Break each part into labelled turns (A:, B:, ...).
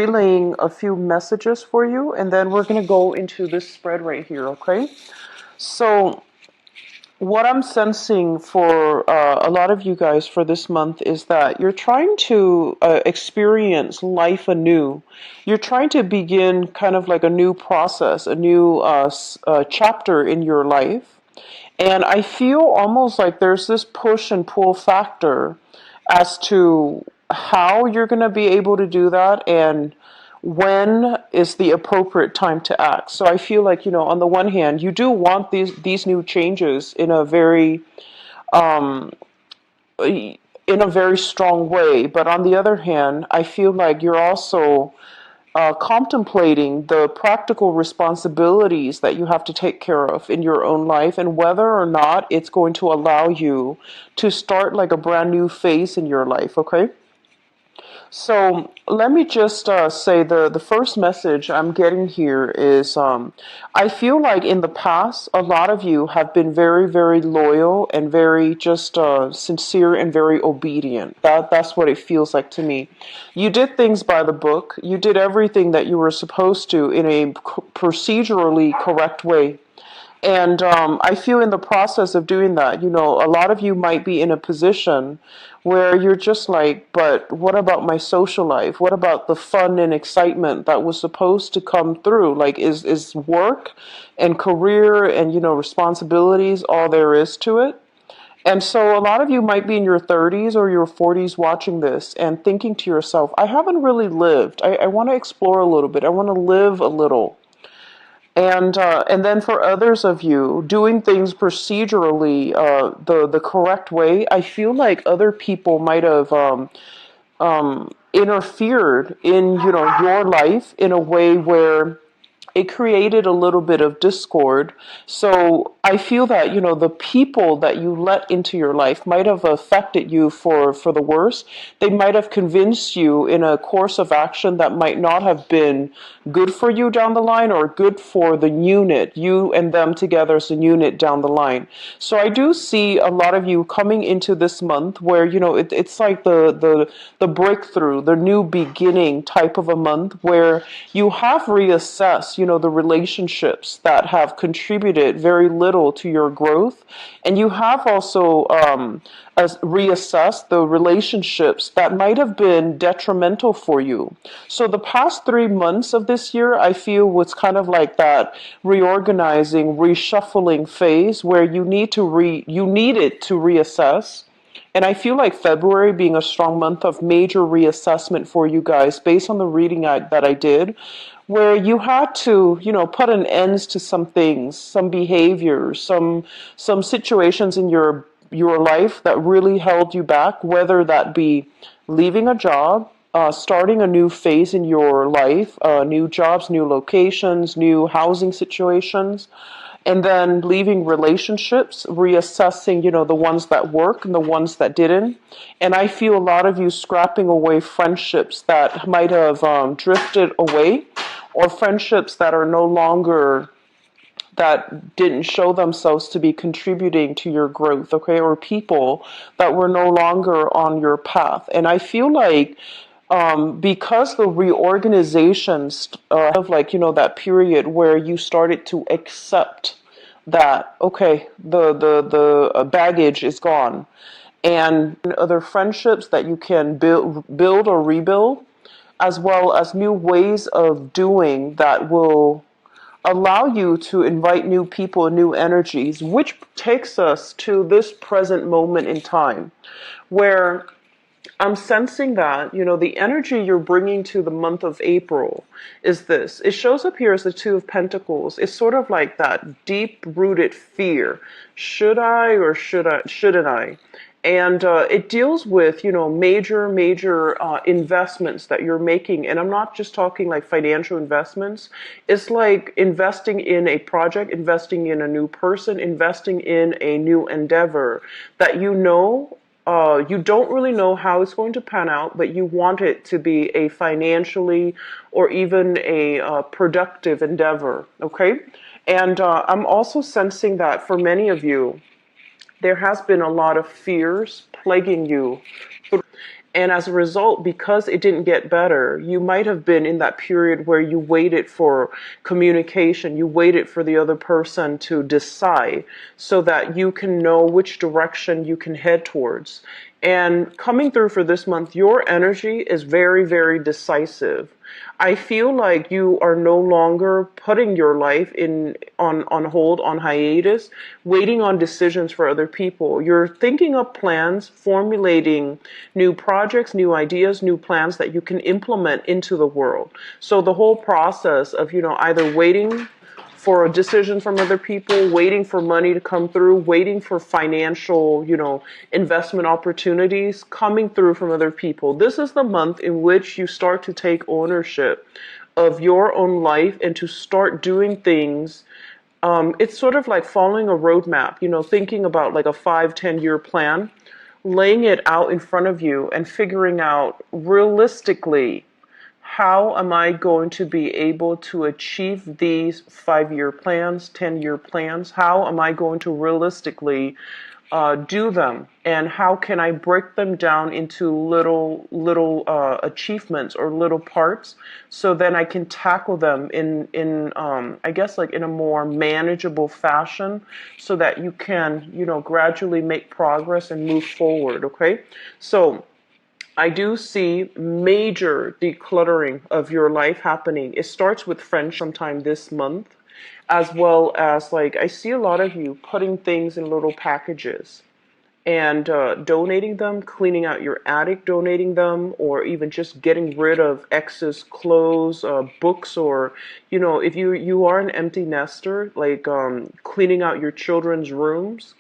A: relaying a few messages for you, and then we're going to go into this spread right here, okay? So, what I'm sensing for a lot of you guys for this month is that you're trying to experience life anew. You're trying to begin kind of like a new process, a new chapter in your life. And I feel almost like there's this push and pull factor as to how you're going to be able to do that and when is the appropriate time to act. So I feel like, on the one hand, you do want these new changes in a very strong way, but on the other hand, I feel like you're also contemplating the practical responsibilities that you have to take care of in your own life and whether or not it's going to allow you to start like a brand new phase in your life, okay? So let me just say the first message I'm getting here is I feel like in the past, a lot of you have been very, very loyal and very just sincere and very obedient. That's what it feels like to me. You did things by the book. You did everything that you were supposed to in a procedurally correct way. And I feel in the process of doing that, a lot of you might be in a position where you're just like, but what about my social life? What about the fun and excitement that was supposed to come through? Like, is work and career and, responsibilities all there is to it? And so a lot of you might be in your 30s or your 40s watching this and thinking to yourself, I haven't really lived. I want to explore a little bit. I want to live a little. And then for others of you doing things procedurally the correct way, I feel like other people might have interfered in your life in a way where it created a little bit of discord. So I feel that, the people that you let into your life might have affected you for the worse. They might have convinced you in a course of action that might not have been good for you down the line or good for the unit, you and them together as a unit down the line. So I do see a lot of you coming into this month where, it's like the breakthrough, the new beginning type of a month where you have reassessed, the relationships that have contributed very little to your growth. And you have also reassessed the relationships that might have been detrimental for you. So the past 3 months of this year, I feel was kind of like that reorganizing, reshuffling phase where you needed to reassess. And I feel like February being a strong month of major reassessment for you guys based on the reading that I did, where you had to, put an end to some things, some behaviors, some situations in your life that really held you back, whether that be leaving a job, starting a new phase in your life, new jobs, new locations, new housing situations, and then leaving relationships, reassessing, the ones that work and the ones that didn't. And I feel a lot of you scrapping away friendships that might have drifted away, or friendships that are no longer, that didn't show themselves to be contributing to your growth, okay, or people that were no longer on your path. And I feel like because the reorganizations of like, that period where you started to accept that, okay, the baggage is gone, and other friendships that you can build or rebuild, as well as new ways of doing that will allow you to invite new people and new energies, which takes us to this present moment in time where I'm sensing that, the energy you're bringing to the month of April is this. It shows up here as the Two of Pentacles. It's sort of like that deep-rooted fear. Should I or shouldn't I? And it deals with, major investments that you're making. And I'm not just talking like financial investments. It's like investing in a project, investing in a new person, investing in a new endeavor that you don't really know how it's going to pan out, but you want it to be a financially or even a productive endeavor, okay? And I'm also sensing that for many of you, there has been a lot of fears plaguing you. And as a result, because it didn't get better, you might have been in that period where you waited for communication, you waited for the other person to decide so that you can know which direction you can head towards. And coming through for this month, your energy is very, very decisive. I feel like you are no longer putting your life in on hold, on hiatus, waiting on decisions for other people. You're thinking up plans, formulating new projects, new ideas, new plans that you can implement into the world. So the whole process of, either waiting for a decision from other people, waiting for money to come through, waiting for financial, investment opportunities coming through from other people. This is the month in which you start to take ownership of your own life and to start doing things. It's sort of like following a roadmap, thinking about like a 5, 10 year plan, laying it out in front of you and figuring out realistically, how am I going to be able to achieve these 5 year plans, 10 year plans? How am I going to realistically do them? And how can I break them down into little achievements or little parts, so then I can tackle them in I guess like in a more manageable fashion, so that you can gradually make progress and move forward. Okay, so I do see major decluttering of your life happening. It starts with friends sometime this month, as well as like I see a lot of you putting things in little packages and donating them, cleaning out your attic, donating them, or even just getting rid of excess clothes, books, or if you are an empty nester, like cleaning out your children's rooms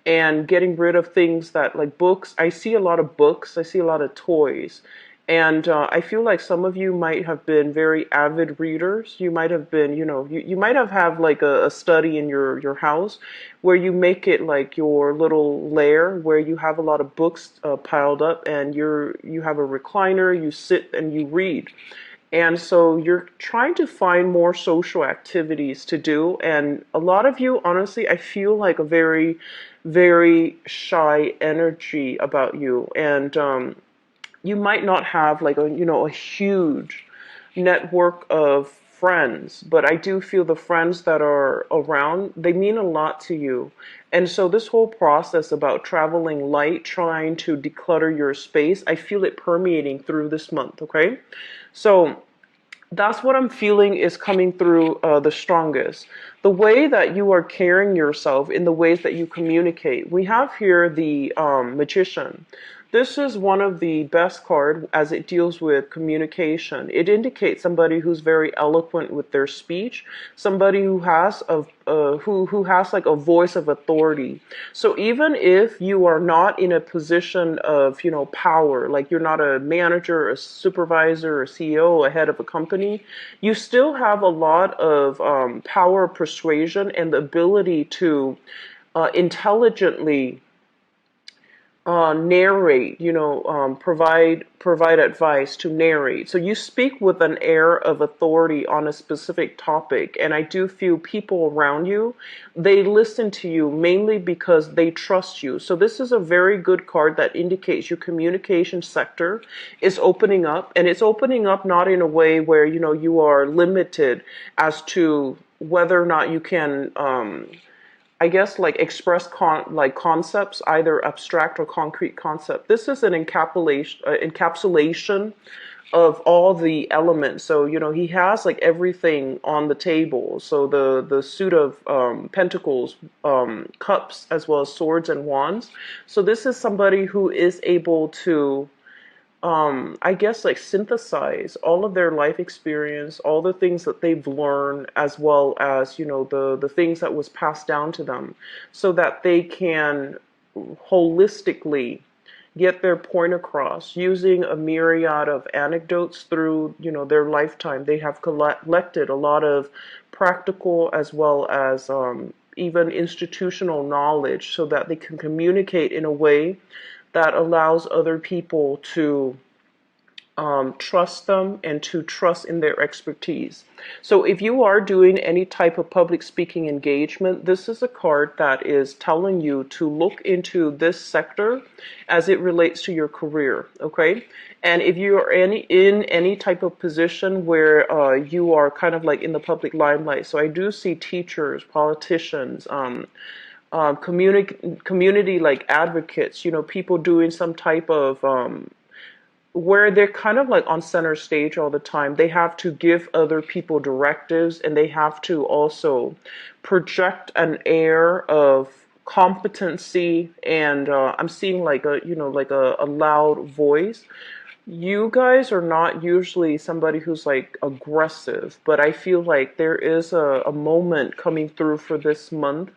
A: and getting rid of things that like books. I see a lot of books. I see a lot of toys. And I feel like some of you might have been very avid readers. You might have been, you might have like a study in your house where you make it like your little lair where you have a lot of books piled up, and you have a recliner, you sit and you read. And so you're trying to find more social activities to do. And a lot of you, honestly, I feel like a very, very shy energy about you. And you might not have like a huge network of friends, but I do feel the friends that are around, they mean a lot to you. And so this whole process about traveling light, trying to declutter your space, I feel it permeating through this month. Okay, so that's what I'm feeling is coming through the strongest. The way that you are carrying yourself in the ways that you communicate. We have here the Magician. This is one of the best cards as it deals with communication. It indicates somebody who's very eloquent with their speech, somebody who has who has like a voice of authority. So even if you are not in a position of power, like you're not a manager, a supervisor, a CEO, a head of a company, you still have a lot of power, persuasion, and the ability to intelligently narrate, provide advice, to narrate. So you speak with an air of authority on a specific topic, and I do feel people around you, they listen to you mainly because they trust you. So this is a very good card that indicates your communication sector is opening up, and it's opening up not in a way where you are limited as to whether or not you can I guess like express concepts, either abstract or concrete concept. This is an encapsulation of all the elements. So he has like everything on the table. So the suit of pentacles, cups, as well as swords and wands. So this is somebody who is able to I guess like synthesize all of their life experience, all the things that they've learned, as well as, the things that was passed down to them, so that they can holistically get their point across using a myriad of anecdotes through, their lifetime. They have collected a lot of practical as well as even institutional knowledge, so that they can communicate in a way that allows other people to trust them and to trust in their expertise. So if you are doing any type of public speaking engagement, this is a card that is telling you to look into this sector as it relates to your career, okay? And if you are in any type of position where you are kind of like in the public limelight, so I do see teachers, politicians, community like advocates, people doing some type of where they're kind of like on center stage all the time. They have to give other people directives, and they have to also project an air of competency, and I'm seeing like a loud voice. You guys are not usually somebody who's like aggressive, but I feel like there is a moment coming through for this month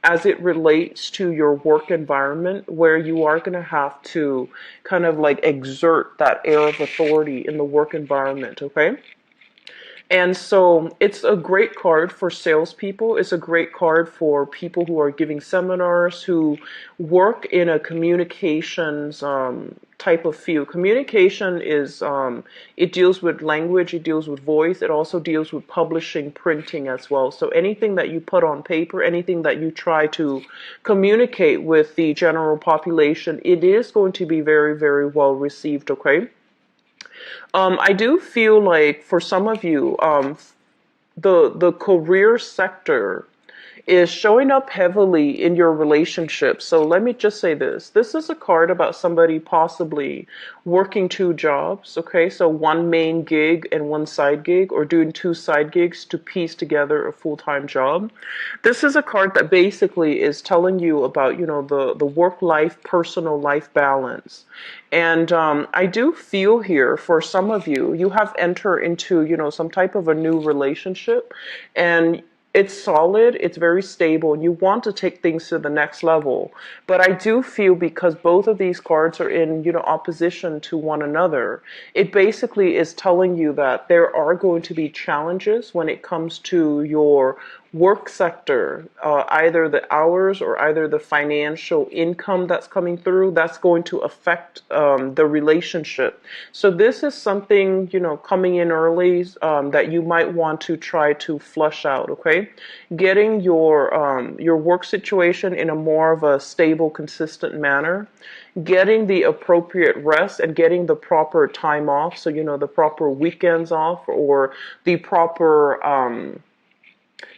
A: as it relates to your work environment where you are going to have to kind of like exert that air of authority in the work environment, okay? And so it's a great card for salespeople. It's a great card for people who are giving seminars, who work in a communications type of field. Communication is, it deals with language, it deals with voice, it also deals with publishing, printing as well. So anything that you put on paper, anything that you try to communicate with the general population, it is going to be very, very well received, okay? I do feel like for some of you, the career sector is showing up heavily in your relationship. So let me just say this. This is a card about somebody possibly working two jobs, okay? So one main gig and one side gig, or doing two side gigs to piece together a full-time job. This is a card that basically is telling you about, the work-life, personal life balance. And I do feel here for some of you, you have entered into, some type of a new relationship, and it's solid, it's very stable, and you want to take things to the next level. But I do feel because both of these cards are in, opposition to one another, it basically is telling you that there are going to be challenges when it comes to your work sector, either the hours or either the financial income that's coming through, that's going to affect the relationship. So this is something, coming in early that you might want to try to flush out, okay? Getting your work situation in a more of a stable, consistent manner, getting the appropriate rest and getting the proper time off, so, the proper weekends off, or the proper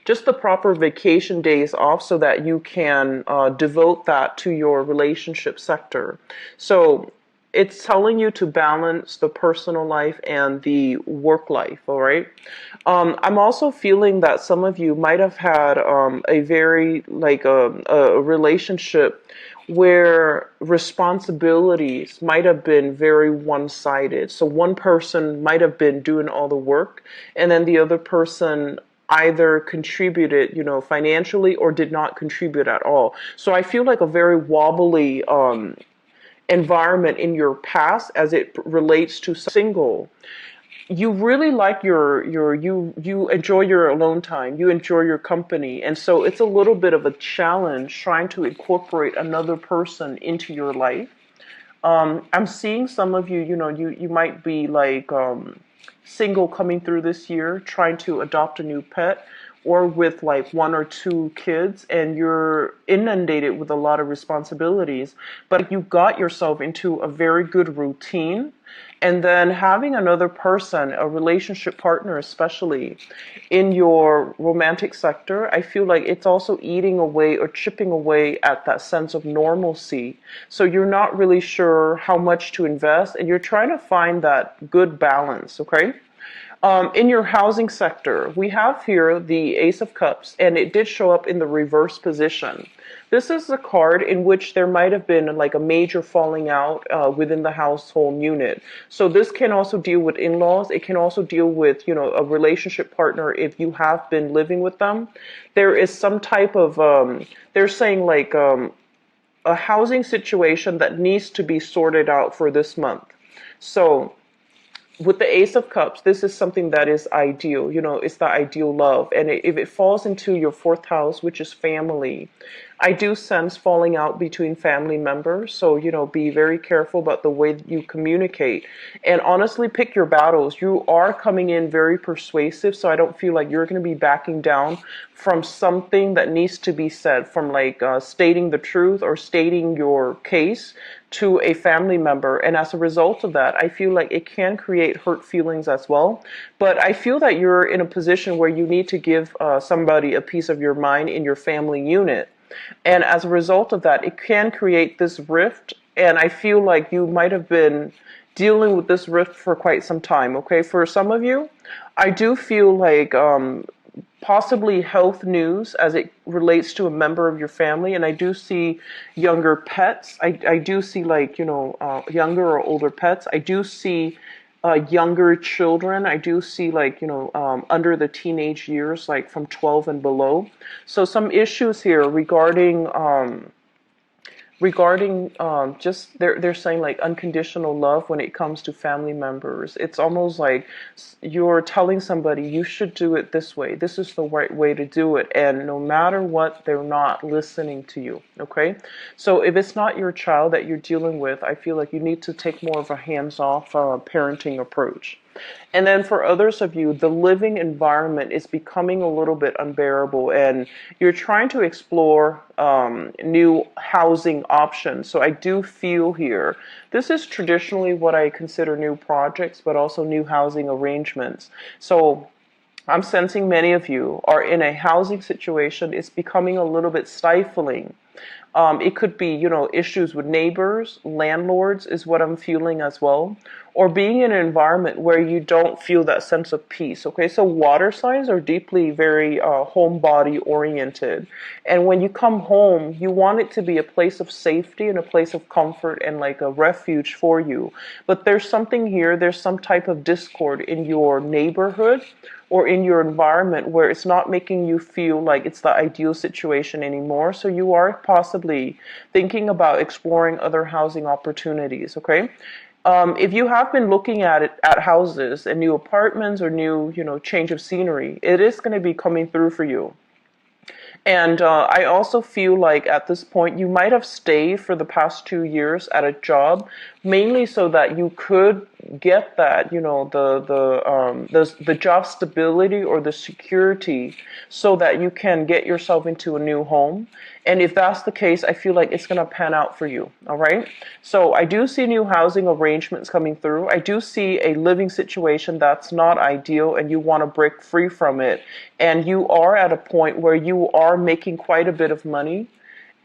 A: just the proper vacation days off so that you can devote that to your relationship sector. So it's telling you to balance the personal life and the work life, all right? I'm also feeling that some of you might have had a very, like a relationship where responsibilities might have been very one-sided. So one person might have been doing all the work, and then the other person either contributed, financially, or did not contribute at all. So I feel like a very wobbly environment in your past as it relates to single. You really like you enjoy your alone time, you enjoy your company, and so it's a little bit of a challenge trying to incorporate another person into your life. I'm seeing some of you, you might be like single coming through this year, trying to adopt a new pet, or with like one or two kids, and you're inundated with a lot of responsibilities, but you got yourself into a very good routine. And then having another person, a relationship partner especially, in your romantic sector, I feel like it's also eating away or chipping away at that sense of normalcy. So you're not really sure how much to invest, and you're trying to find that good balance, okay? In your housing sector, we have here the Ace of Cups, and it did show up in the reverse position. This is a card in which there might have been like a major falling out within the household unit. So this can also deal with in-laws. It can also deal with, a relationship partner if you have been living with them. There is some type of, they're saying like a housing situation that needs to be sorted out for this month. So with the Ace of Cups, this is something that is ideal. It's the ideal love. And if it falls into your fourth house, which is family, I do sense falling out between family members. So, be very careful about the way that you communicate. And honestly, pick your battles. You are coming in very persuasive, so I don't feel like you're going to be backing down from something that needs to be said, from like stating the truth or stating your case to a family member. And as a result of that, I feel like it can create hurt feelings as well. But I feel that you're in a position where you need to give somebody a piece of your mind in your family unit. And as a result of that, it can create this rift. And I feel like you might have been dealing with this rift for quite some time. Okay, for some of you, I do feel like possibly health news as it relates to a member of your family. And I do see younger pets. I do see like, younger or older pets. I do see younger children. I do see like, under the teenage years, like from 12 and below. So some issues here regarding just they're saying like unconditional love when it comes to family members. It's almost like you're telling somebody you should do it this way. This is the right way to do it, and no matter what, they're not listening to you. Okay, so if it's not your child that you're dealing with, I feel like you need to take more of a hands-off parenting approach. And then for others of you, the living environment is becoming a little bit unbearable, and you're trying to explore new housing options. So I do feel here, this is traditionally what I consider new projects, but also new housing arrangements. So I'm sensing many of you are in a housing situation. It's becoming a little bit stifling. It could be, issues with neighbors, landlords is what I'm feeling as well, or being in an environment where you don't feel that sense of peace. Okay, so water signs are deeply very homebody oriented. And when you come home, you want it to be a place of safety and a place of comfort and like a refuge for you. But there's something here, there's some type of discord in your neighborhood or in your environment where it's not making you feel like it's the ideal situation anymore. So you are possibly thinking about exploring other housing opportunities, okay? If you have been looking at houses and new apartments or new, change of scenery, it is going to be coming through for you. And I also feel like at this point you might have stayed for the past 2 years at a job, mainly so that you could get that, the job stability or the security, so that you can get yourself into a new home. And if that's the case, I feel like it's going to pan out for you. All right. So I do see new housing arrangements coming through. I do see a living situation that's not ideal and you want to break free from it. And you are at a point where you are making quite a bit of money.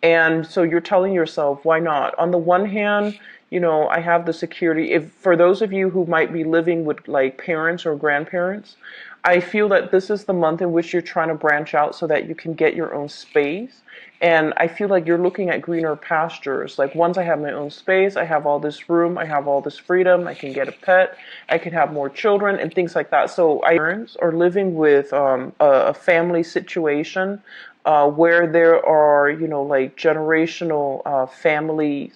A: And so you're telling yourself, why not? On the one hand, I have the security. If for those of you who might be living with like parents or grandparents, I feel that this is the month in which you're trying to branch out so that you can get your own space. And I feel like you're looking at greener pastures. Like once I have my own space, I have all this room, I have all this freedom, I can get a pet, I can have more children and things like that. So parents are living with a family situation where there are, like generational family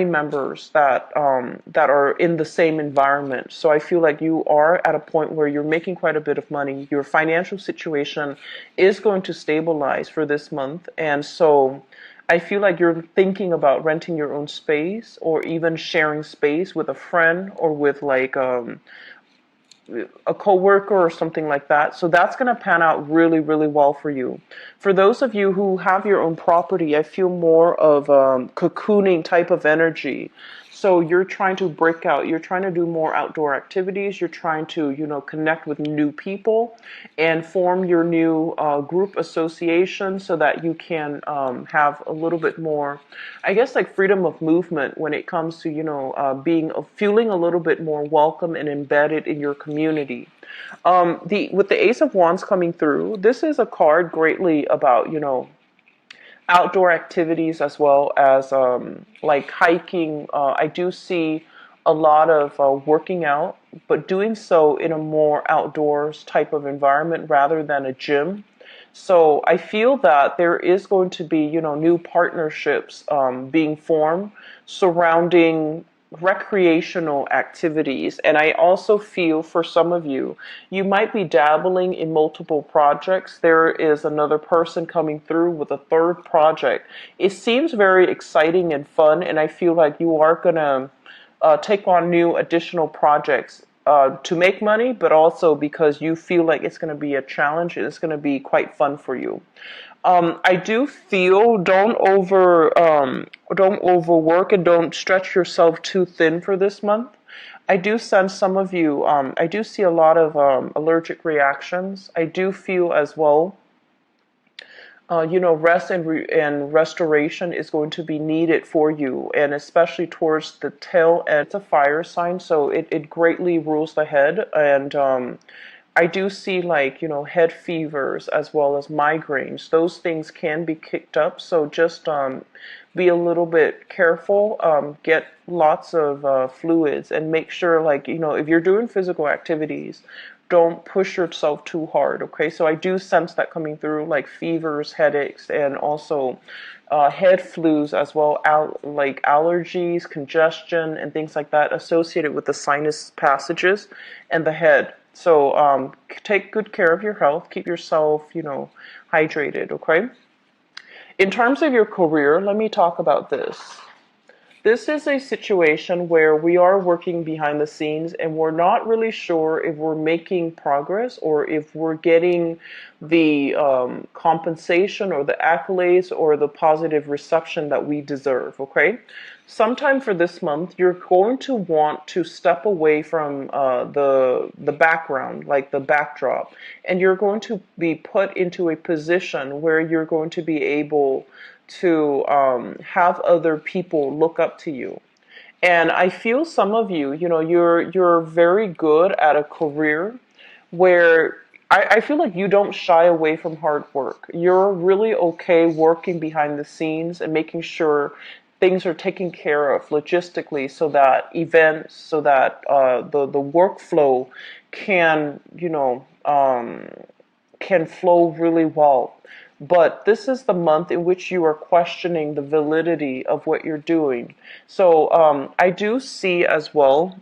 A: members that are in the same environment. So I feel like you are at a point where you're making quite a bit of money. Your financial situation is going to stabilize for this month, and so I feel like you're thinking about renting your own space or even sharing space with a friend or with like a coworker or something like that. So that's going to pan out really, really well for you. For those of you who have your own property, I feel more of cocooning type of energy. So you're trying to break out. You're trying to do more outdoor activities. You're trying to, connect with new people and form your new group association so that you can have a little bit more, I guess, like freedom of movement when it comes to, feeling a little bit more welcome and embedded in your community. With the Ace of Wands coming through, this is a card greatly about, outdoor activities as well as like hiking. I do see a lot of working out, but doing so in a more outdoors type of environment rather than a gym. So I feel that there is going to be, new partnerships being formed surrounding recreational activities. And I also feel for some of you, you might be dabbling in multiple projects. There is another person coming through with a third project. It seems very exciting and fun, and I feel like you are going to take on new additional projects to make money, but also because you feel like it's going to be a challenge and it's going to be quite fun for you. I do feel don't overwork and don't stretch yourself too thin for this month. I do sense some of you. I do see a lot of allergic reactions. I do feel as well. Rest and restoration is going to be needed for you, and especially towards the tail end. It's a fire sign, so it greatly rules the head, and I do see head fevers as well as migraines. Those things can be kicked up, so just be a little bit careful. Get lots of fluids and make sure if you're doing physical activities, don't push yourself too hard, okay? So I do sense that coming through, like fevers, headaches, and also head flus as well, like allergies, congestion, and things like that associated with the sinus passages and the head. So take good care of your health. Keep yourself, hydrated, okay? In terms of your career, let me talk about this. This is a situation where we are working behind the scenes and we're not really sure if we're making progress or if we're getting the compensation or the accolades or the positive reception that we deserve, okay? Sometime for this month, you're going to want to step away from the background, like the backdrop, and you're going to be put into a position where you're going to be able to have other people look up to you. And I feel some of you, you're very good at a career where I feel like you don't shy away from hard work. You're really okay working behind the scenes and making sure things are taken care of logistically so that events, so that the workflow can, can flow really well. But this is the month in which you are questioning the validity of what you're doing. So I do see as well,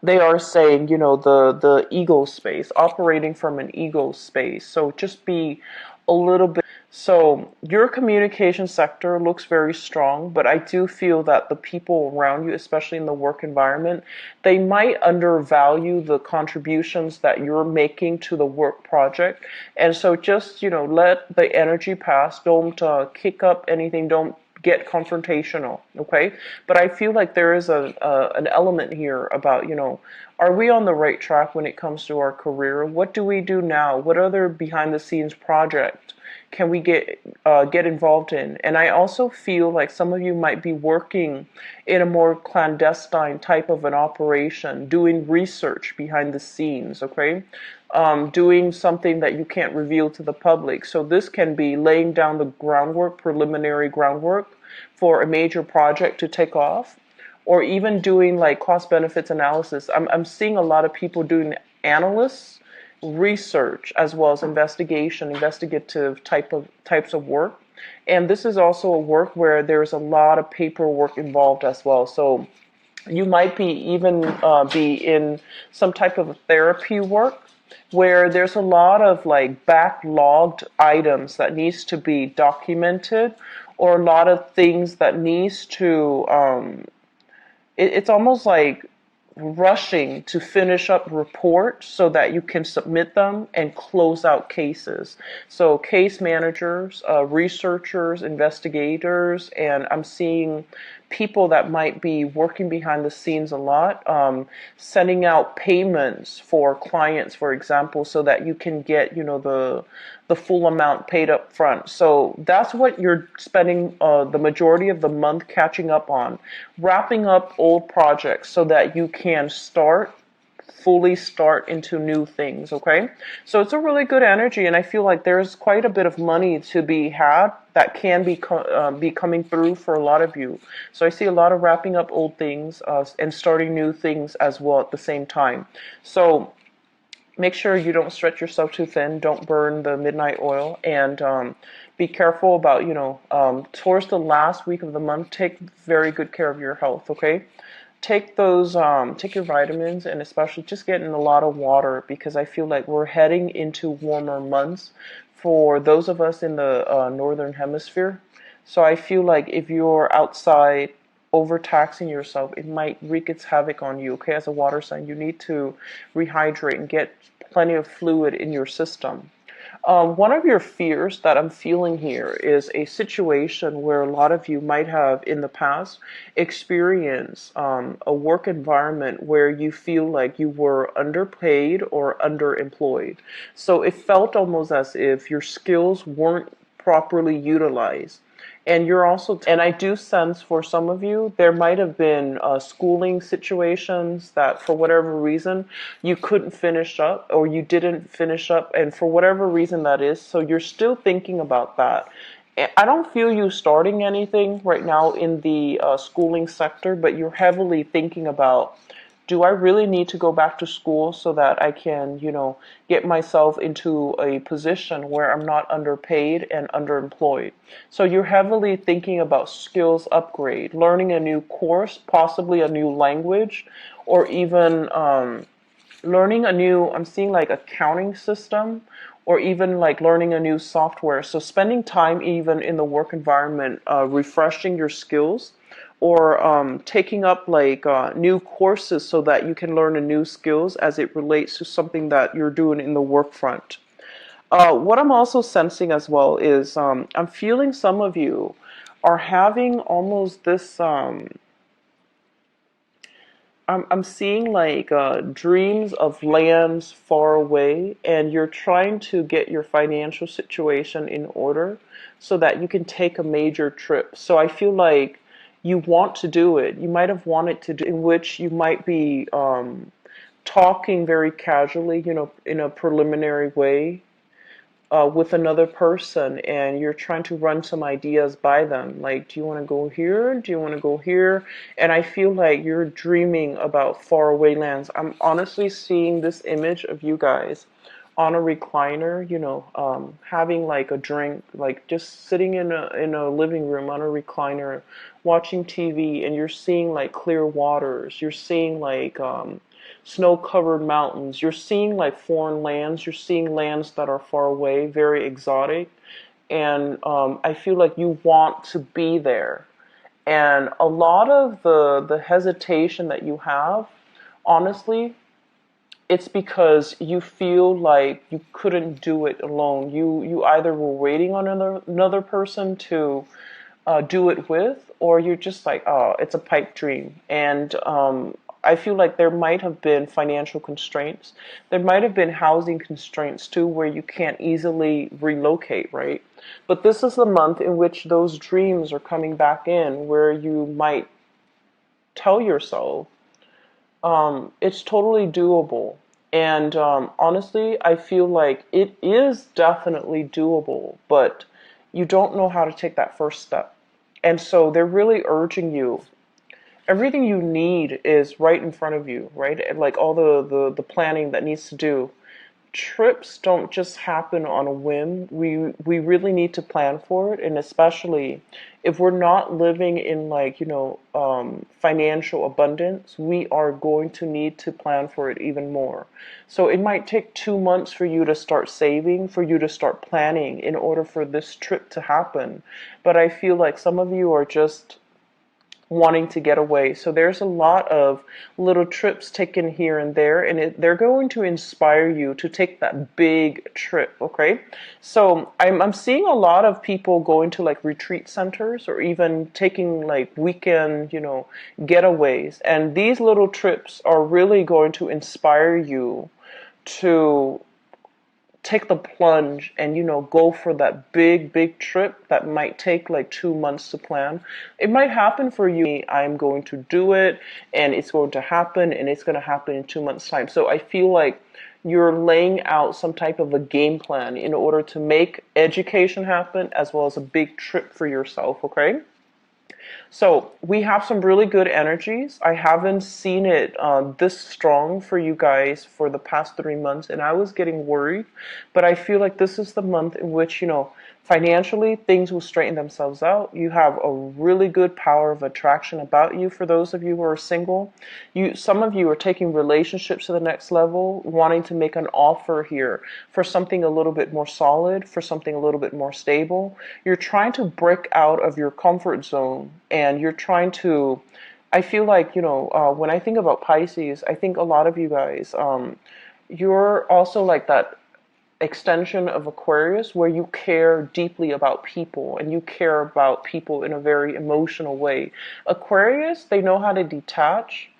A: they are saying, the ego space, operating from an ego space. So just be a little bit. So your communication sector looks very strong, but I do feel that the people around you, especially in the work environment, they might undervalue the contributions that you're making to the work project. And so just, let the energy pass. Don't kick up anything. Don't get confrontational, okay? But I feel like there is an element here about, are we on the right track when it comes to our career? What do we do now? What other behind the scenes project can we get involved in? And I also feel like some of you might be working in a more clandestine type of an operation, doing research behind the scenes, okay? Doing something that you can't reveal to the public. So this can be laying down the groundwork, preliminary groundwork for a major project to take off, or even doing like cost benefits analysis. I'm seeing a lot of people doing analysts, research, as well as investigative types of work. And this is also a work where there's a lot of paperwork involved as well. So you might be even be in some type of therapy work where there's a lot of like backlogged items that needs to be documented, or a lot of things that needs to it's almost like rushing to finish up reports so that you can submit them and close out cases. So case managers, researchers, investigators, and I'm seeing people that might be working behind the scenes a lot, sending out payments for clients, for example, so that you can get, the full amount paid up front. So that's what you're spending the majority of the month catching up on, wrapping up old projects so that you can fully start into new things, okay? So it's a really good energy, and I feel like there's quite a bit of money to be had that can be coming through for a lot of you. So I see a lot of wrapping up old things and starting new things as well at the same time. So make sure you don't stretch yourself too thin. Don't burn the midnight oil, and be careful about, towards the last week of the month, take very good care of your health, okay? take your vitamins, and especially just get in a lot of water, because I feel like we're heading into warmer months for those of us in the northern hemisphere. So I feel like if you're outside overtaxing yourself, it might wreak its havoc on you. Okay, as a water sign, you need to rehydrate and get plenty of fluid in your system. One of your fears that I'm feeling here is a situation where a lot of you might have in the past experienced a work environment where you feel like you were underpaid or underemployed. So it felt almost as if your skills weren't properly utilized. And you're also, and I do sense for some of you, there might have been schooling situations that for whatever reason you couldn't finish up, or you didn't finish up, and for whatever reason that is, so you're still thinking about that. I don't feel you starting anything right now in the schooling sector, but you're heavily thinking about, do I really need to go back to school so that I can, get myself into a position where I'm not underpaid and underemployed? So you're heavily thinking about skills upgrade, learning a new course, possibly a new language, or even learning a new, I'm seeing like accounting system, or even like learning a new software. So spending time even in the work environment, refreshing your skills, or taking up like new courses so that you can learn a new skills as it relates to something that you're doing in the work front. What I'm also sensing as well is I'm feeling some of you are having almost this I'm seeing like dreams of lands far away, and you're trying to get your financial situation in order so that you can take a major trip. So I feel like you want to do it. You might have wanted to do, in which you might be talking very casually, in a preliminary way with another person, and you're trying to run some ideas by them. Like, do you want to go here? Do you want to go here? And I feel like you're dreaming about faraway lands. I'm honestly seeing this image of you guys on a recliner, having like a drink, like just sitting in a living room on a recliner, watching TV, and you're seeing like clear waters. You're seeing like snow-covered mountains. You're seeing like foreign lands. You're seeing lands that are far away, very exotic. And I feel like you want to be there. And a lot of the hesitation that you have, honestly, it's because you feel like you couldn't do it alone. You either were waiting on another person to do it with, or you're just like, oh, it's a pipe dream. And I feel like there might have been financial constraints. There might have been housing constraints too, where you can't easily relocate, right? But this is the month in which those dreams are coming back in, where you might tell yourself, it's totally doable. And honestly, I feel like it is definitely doable, but you don't know how to take that first step. And so they're really urging you. Everything you need is right in front of you, right? And like all the planning that needs to do. Trips don't just happen on a whim. We really need to plan for it, and especially if we're not living in like, financial abundance, we are going to need to plan for it even more. So it might take 2 months for you to start saving, for you to start planning in order for this trip to happen. But I feel like some of you are just wanting to get away. So there's a lot of little trips taken here and there, and they're going to inspire you to take that big trip, okay? So I'm seeing a lot of people going to like retreat centers, or even taking like weekend, getaways. And these little trips are really going to inspire you to take the plunge and go for that big trip that might take like 2 months to plan. It might happen for you. I'm going to do it, and it's going to happen, and it's going to happen in 2 months time. So I feel like you're laying out some type of a game plan in order to make education happen, as well as a big trip for yourself, okay? So we have some really good energies. I haven't seen it this strong for you guys for the past 3 months, and I was getting worried. But I feel like this is the month in which, financially things will straighten themselves out. You have a really good power of attraction about you. For those of you who are single, some of you are taking relationships to the next level, wanting to make an offer here for something a little bit more solid, for something a little bit more stable. You're trying to break out of your comfort zone, and you're trying to, I feel like, when I think about Pisces, I think a lot of you guys, you're also like that extension of Aquarius, where you care deeply about people and you care about people in a very emotional way. Aquarius, they know how to detach,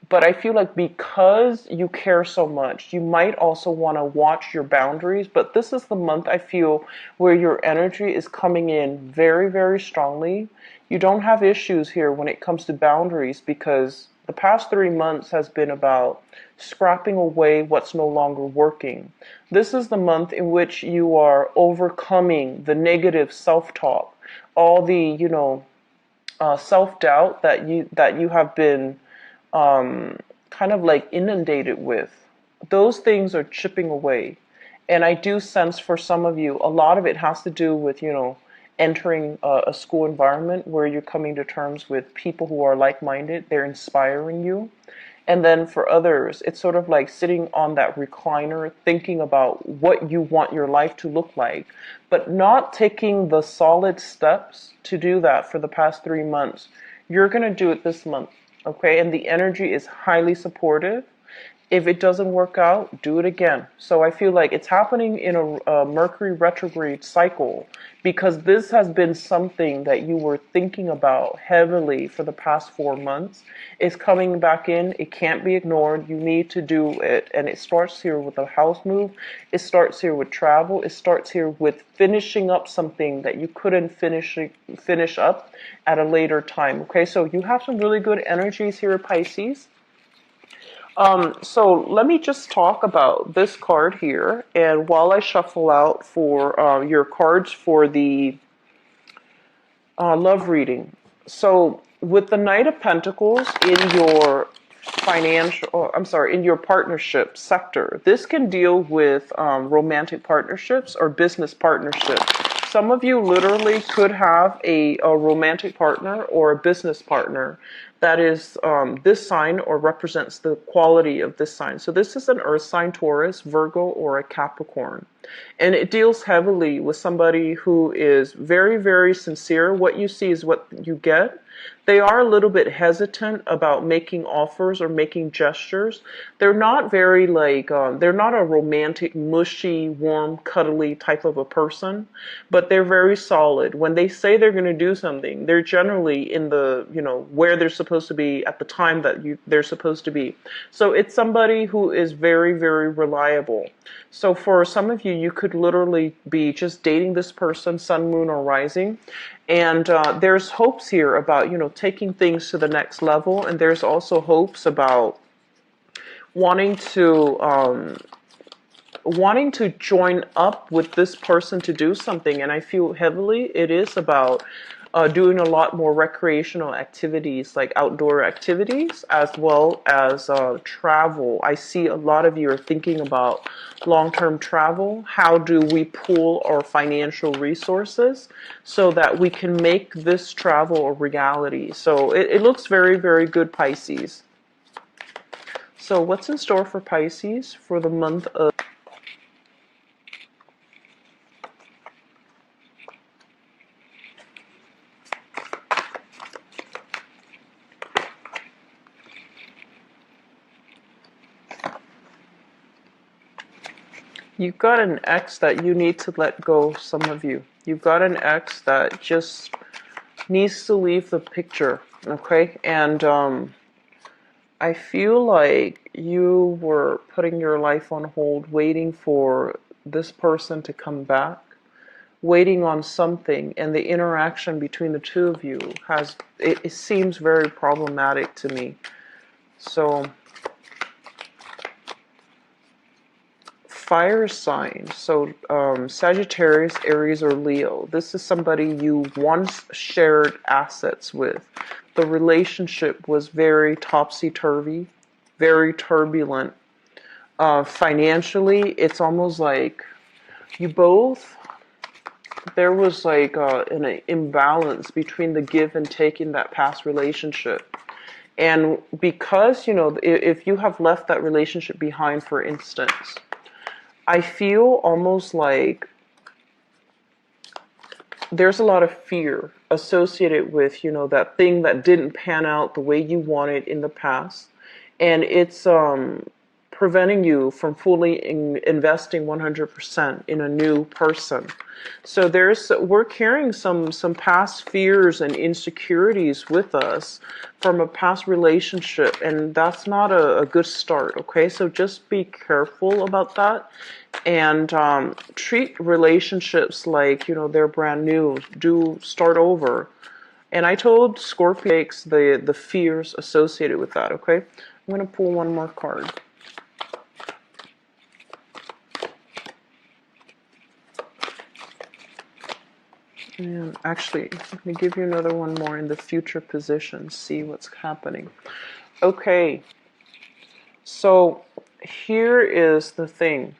A: but I feel like because you care so much, you might also want to watch your boundaries. But this is the month, I feel, where your energy is coming in very, very strongly. You don't have issues here when it comes to boundaries, because the past 3 months has been about scrapping away what's no longer working. This is the month in which you are overcoming the negative self-talk, all the, self-doubt that you have been kind of like inundated with. Those things are chipping away. And I do sense for some of you, a lot of it has to do with, entering a school environment where you're coming to terms with people who are like-minded. They're inspiring you. And then for others, it's sort of like sitting on that recliner thinking about what you want your life to look like, but not taking the solid steps to do that for the past 3 months. You're going to do it this month, okay? And the energy is highly supportive. If it doesn't work out, do it again. So I feel like it's happening in a Mercury retrograde cycle, because this has been something that you were thinking about heavily for the past 4 months. It's coming back in. It can't be ignored. You need to do it. And it starts here with a house move. It starts here with travel. It starts here with finishing up something that you couldn't finish up at a later time. Okay, so you have some really good energies here, Pisces. So let me just talk about this card here, and while I shuffle out for your cards for the love reading. So with the Knight of Pentacles in your in your partnership sector, this can deal with romantic partnerships or business partnerships. Some of you literally could have a romantic partner or a business partner that is this sign or represents the quality of this sign. So this is an earth sign, Taurus, Virgo, or a Capricorn. And it deals heavily with somebody who is very, very sincere. What you see is what you get. They are a little bit hesitant about making offers or making gestures. They're not very they're not a romantic, mushy, warm, cuddly type of a person, but they're very solid. When they say they're going to do something, they're generally in the, where they're supposed to be at the time that they're supposed to be. So it's somebody who is very, very reliable. So for some of you, you could literally be just dating this person, sun, moon, or rising. And there's hopes here about, taking things to the next level. And there's also hopes about wanting to join up with this person to do something. And I feel heavily it is about doing a lot more recreational activities, like outdoor activities, as well as travel. I see a lot of you are thinking about long-term travel. How do we pool our financial resources so that we can make this travel a reality? So it looks very, very good, Pisces. So what's in store for Pisces for the month of... You've got an ex that you need to let go, some of you. You've got an ex that just needs to leave the picture, okay? And I feel like you were putting your life on hold, waiting for this person to come back, waiting on something, and the interaction between the two of you it seems very problematic to me. So fire sign. So Sagittarius, Aries, or Leo. This is somebody you once shared assets with. The relationship was very topsy-turvy, very turbulent. Financially, it's almost like you both, there was like an imbalance between the give and take in that past relationship. And because, if you have left that relationship behind, for instance, I feel almost like there's a lot of fear associated with, that thing that didn't pan out the way you wanted in the past. And it's preventing you from fully investing 100% in a new person. So we're carrying some past fears and insecurities with us from a past relationship, and that's not a good start, okay? So just be careful about that, and treat relationships like, they're brand new. Do start over. And I told Scorpio the fears associated with that, okay? I'm going to pull one more card. And actually, let me give you another one more in the future position, see what's happening. Okay, so here is the thing.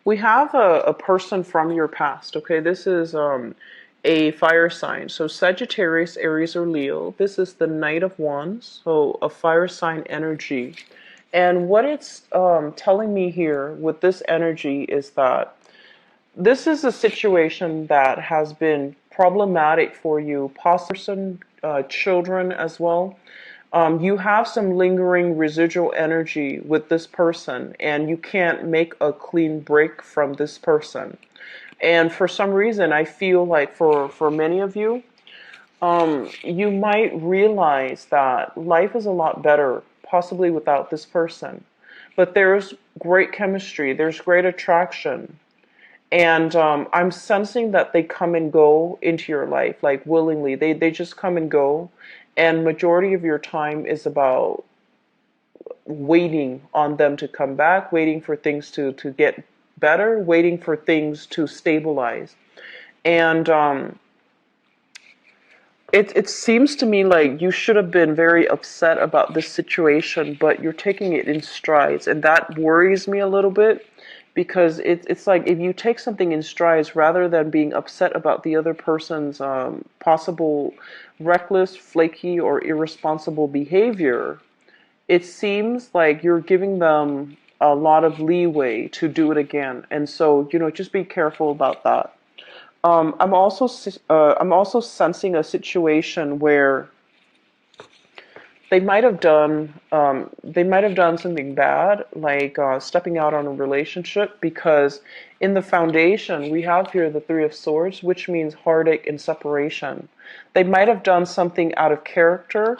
A: We have a person from your past, okay? This is a fire sign. So Sagittarius, Aries, or Leo. This is the Knight of Wands, so a fire sign energy. And what it's telling me here with this energy is that this is a situation that has been problematic for you, possibly children as well. You have some lingering residual energy with this person, and you can't make a clean break from this person. And for some reason, I feel like for many of you, you might realize that life is a lot better, possibly without this person. But there's great chemistry, there's great attraction. And I'm sensing that they come and go into your life, like willingly. They just come and go. And majority of your time is about waiting on them to come back, waiting for things to get better, waiting for things to stabilize. And it seems to me like you should have been very upset about this situation, but you're taking it in strides. And that worries me a little bit. Because it's like if you take something in strides rather than being upset about the other person's possible reckless, flaky, or irresponsible behavior, it seems like you're giving them a lot of leeway to do it again. And so, just be careful about that. I'm also sensing a situation where they might have done something bad, like stepping out on a relationship, because in the foundation we have here the Three of Swords, which means heartache and separation. They might have done something out of character.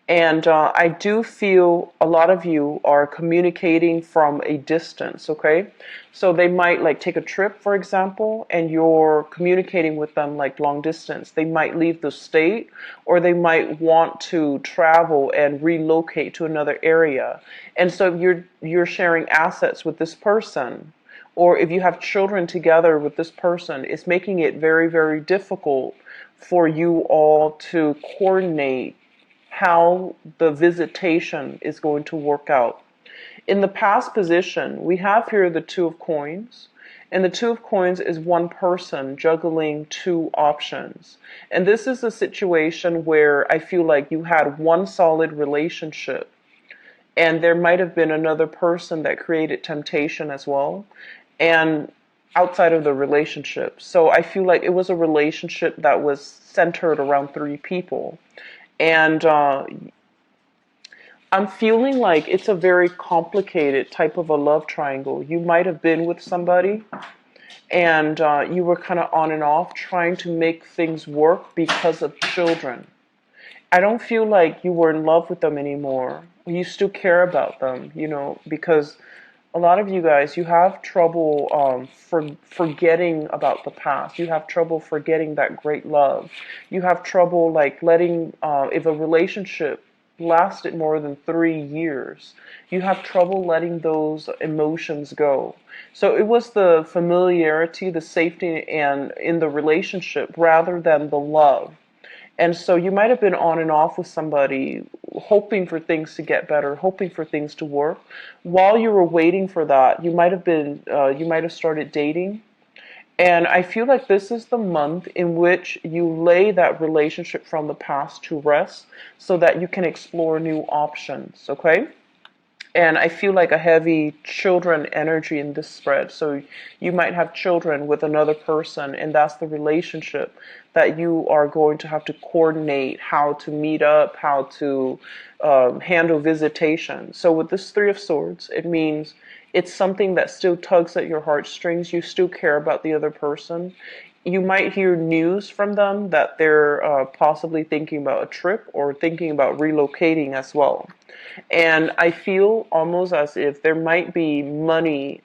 A: And I do feel a lot of you are communicating from a distance, okay? So they might like take a trip, for example, and you're communicating with them like long distance. They might leave the state, or they might want to travel and relocate to another area. And so you're sharing assets with this person. Or if you have children together with this person, it's making it very, very difficult for you all to coordinate how the visitation is going to work out. In the past position, we have here the Two of Coins, and the Two of Coins is one person juggling two options. And this is a situation where I feel like you had one solid relationship, and there might have been another person that created temptation as well, and outside of the relationship. So I feel like it was a relationship that was centered around three people. And I'm feeling like it's a very complicated type of a love triangle. You might have been with somebody and you were kind of on and off trying to make things work because of children. I don't feel like you were in love with them anymore. You still care about them, because a lot of you guys, you have trouble forgetting about the past. You have trouble forgetting that great love. You have trouble like letting, if a relationship, lasted more than 3 years. You have trouble letting those emotions go. So it was the familiarity, the safety, and in the relationship rather than the love. And so you might have been on and off with somebody, hoping for things to get better, hoping for things to work. While you were waiting for that, you might have started dating. And I feel like this is the month in which you lay that relationship from the past to rest so that you can explore new options, okay? And I feel like a heavy children energy in this spread. So you might have children with another person, and that's the relationship that you are going to have to coordinate how to meet up, how to handle visitation. So with this Three of Swords, it means it's something that still tugs at your heartstrings. You still care about the other person. You might hear news from them that they're possibly thinking about a trip or thinking about relocating as well. And I feel almost as if there might be money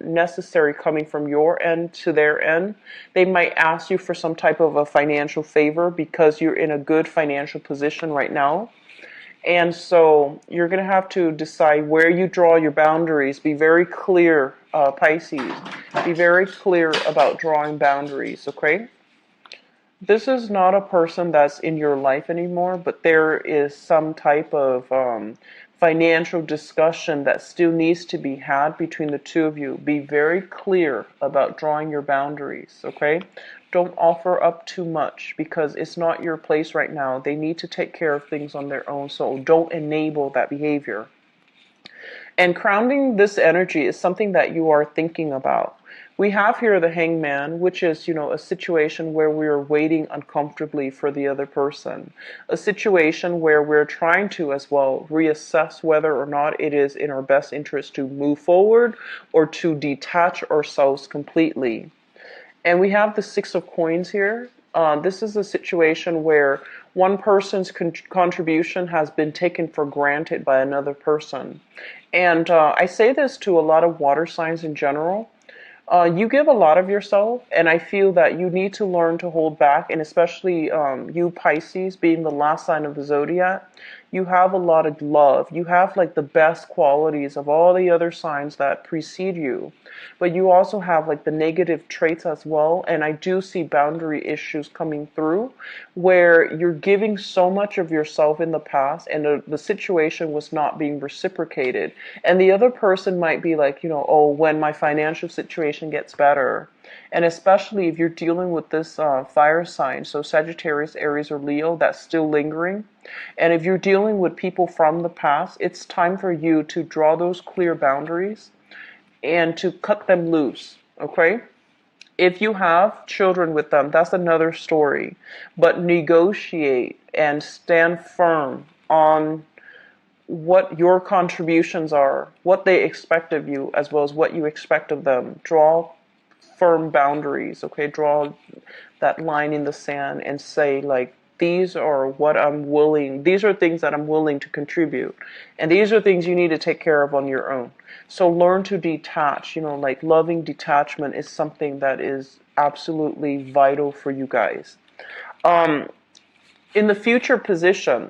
A: necessary coming from your end to their end. They might ask you for some type of a financial favor because you're in a good financial position right now. And so you're going to have to decide where you draw your boundaries. Be very clear, Pisces. Be very clear about drawing boundaries, okay? This is not a person that's in your life anymore, but there is some type of financial discussion that still needs to be had between the two of you. Be very clear about drawing your boundaries, okay? Don't offer up too much because it's not your place right now. They need to take care of things on their own, so don't enable that behavior. And grounding this energy is something that you are thinking about. We have here the Hangman, which is, a situation where we are waiting uncomfortably for the other person. A situation where we're trying to, as well, reassess whether or not it is in our best interest to move forward or to detach ourselves completely. And we have the Six of Coins here. This is a situation where one person's contribution has been taken for granted by another person. And I say this to a lot of water signs in general. You give a lot of yourself, and I feel that you need to learn to hold back, and especially you Pisces, being the last sign of the zodiac, you have a lot of love. You have like the best qualities of all the other signs that precede you, but you also have like the negative traits as well, and I do see boundary issues coming through where you're giving so much of yourself in the past, and the situation was not being reciprocated, and the other person might be like, oh, when my financial situation gets better. And especially if you're dealing with this fire sign, so Sagittarius, Aries, or Leo, that's still lingering. And if you're dealing with people from the past, it's time for you to draw those clear boundaries and to cut them loose, okay? If you have children with them, that's another story. But negotiate and stand firm on what your contributions are, what they expect of you, as well as what you expect of them. Draw firm boundaries, okay? Draw that line in the sand and say, like, these are things that I'm willing to contribute. And these are things you need to take care of on your own. So learn to detach, like loving detachment is something that is absolutely vital for you guys. In the future position,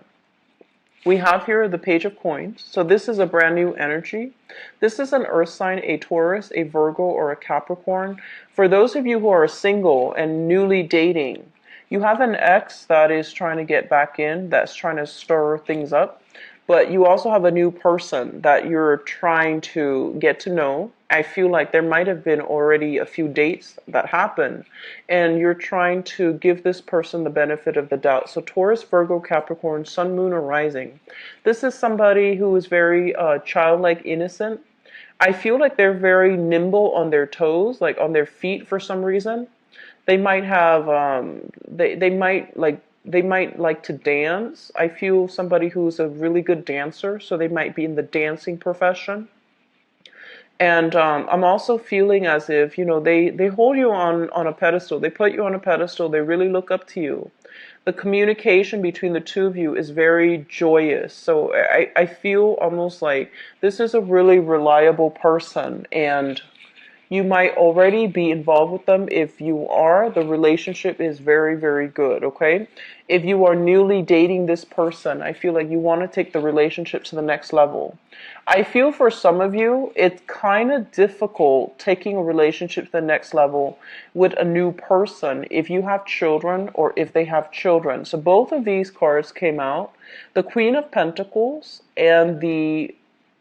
A: we have here the Page of Coins. So this is a brand new energy. This is an earth sign, a Taurus, a Virgo, or a Capricorn. For those of you who are single and newly dating, you have an ex that is trying to get back in, that's trying to stir things up. But you also have a new person that you're trying to get to know. I feel like there might have been already a few dates that happened, and you're trying to give this person the benefit of the doubt. So Taurus, Virgo, Capricorn, Sun, Moon, or Rising. This is somebody who is very childlike, innocent. I feel like they're very nimble on their toes, like on their feet for some reason. They might have, they might like to dance. I feel somebody who's a really good dancer, so they might be in the dancing profession. And I'm also feeling as if, they hold you on a pedestal. They put you on a pedestal. They really look up to you. The communication between the two of you is very joyous. So I feel almost like this is a really reliable person. And You might already be involved with them. If you are, the relationship is very, very good, okay? If you are newly dating this person, I feel like you want to take the relationship to the next level. I feel for some of you, it's kind of difficult taking a relationship to the next level with a new person if you have children or if they have children. So both of these cards came out, the Queen of Pentacles and the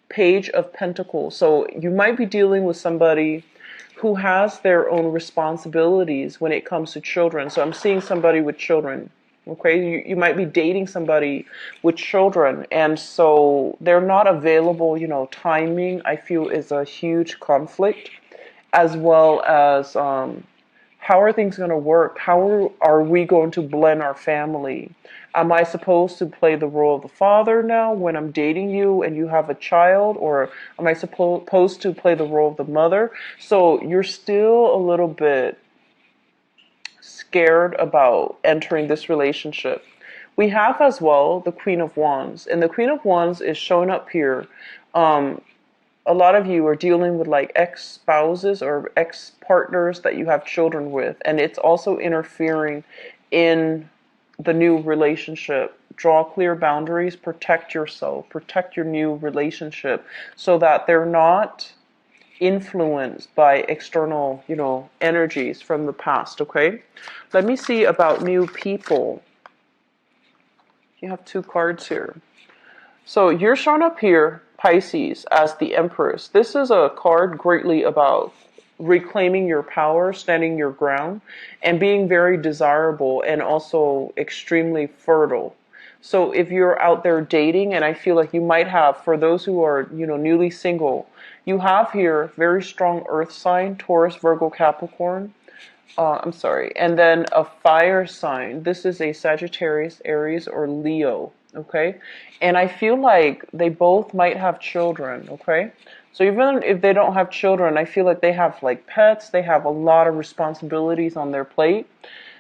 A: Page of Pentacles. So you might be dealing with somebody who has their own responsibilities when it comes to children. So I'm seeing somebody with children. Okay, you might be dating somebody with children, and so they're not available. Timing, I feel, is a huge conflict, as well as how are things going to work? How are we going to blend our family? Am I supposed to play the role of the father now when I'm dating you and you have a child? Or am I supposed to play the role of the mother? So you're still a little bit scared about entering this relationship. We have as well the Queen of Wands. And the Queen of Wands is showing up here. A lot of you are dealing with like ex-spouses or ex-partners that you have children with, and it's also interfering in the new relationship. Draw clear boundaries, protect yourself, protect your new relationship so that they're not influenced by external, energies from the past, okay? Let me see about new people. You have 2 cards here. So you're shown up here, Pisces, as the Empress. This is a card greatly about reclaiming your power, standing your ground, and being very desirable and also extremely fertile. So if you're out there dating, and I feel like you might have, for those who are, newly single, you have here very strong earth sign, Taurus, Virgo, Capricorn. I'm sorry. And then a fire sign. This is a Sagittarius, Aries, or Leo. Okay. And I feel like they both might have children. Okay. So even if they don't have children, I feel like they have like pets. They have a lot of responsibilities on their plate.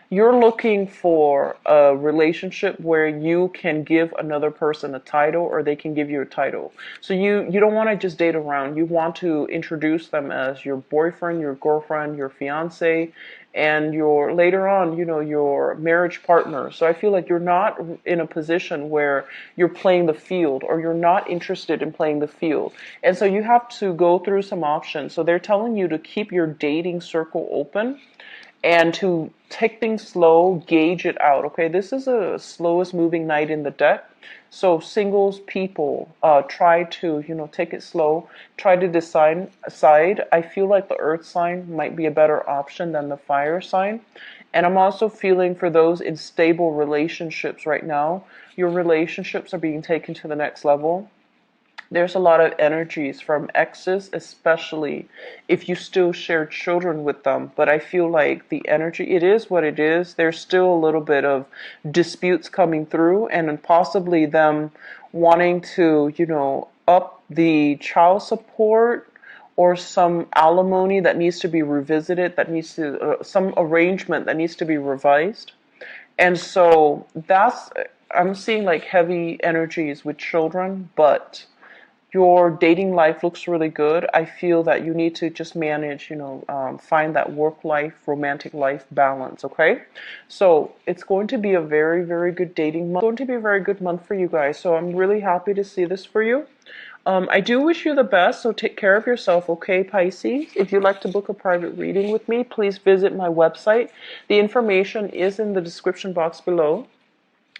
A: You're looking for a relationship where you can give another person a title or they can give you a title. So you don't want to just date around. You want to introduce them as your boyfriend, your girlfriend, your fiance, and your later on, your marriage partner. So I feel like you're not in a position where you're playing the field or you're not interested in playing the field. And so you have to go through some options. So they're telling you to keep your dating circle open and to take things slow, gauge it out. Okay, this is a slowest moving night in the deck. So singles people, try to, take it slow. Try to decide. I feel like the earth sign might be a better option than the fire sign. And I'm also feeling for those in stable relationships right now, your relationships are being taken to the next level. There's a lot of energies from exes, especially if you still share children with them. But I feel like the energy, it is what it is. There's still a little bit of disputes coming through and possibly them wanting to, up the child support or some alimony that needs to be revisited, that needs to, some arrangement that needs to be revised. And so I'm seeing like heavy energies with children, but your dating life looks really good. I feel that you need to just manage, find that work life, romantic life balance, okay? So it's going to be a very, very good dating month. It's going to be a very good month for you guys. So I'm really happy to see this for you. I do wish you the best, so take care of yourself, okay, Pisces? If you'd like to book a private reading with me, please visit my website. The information is in the description box below.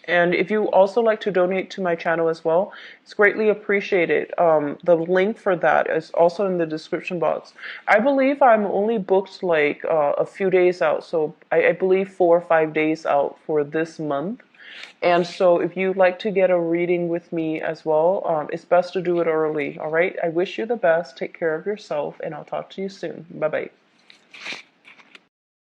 A: And if you also like to donate to my channel as well, it's greatly appreciated. The link for that is also in the description box. I believe I'm only booked like a few days out. So I believe 4 or 5 days out for this month. And so if you'd like to get a reading with me as well, it's best to do it early. All right. I wish you the best. Take care of yourself and I'll talk to you soon. Bye-bye.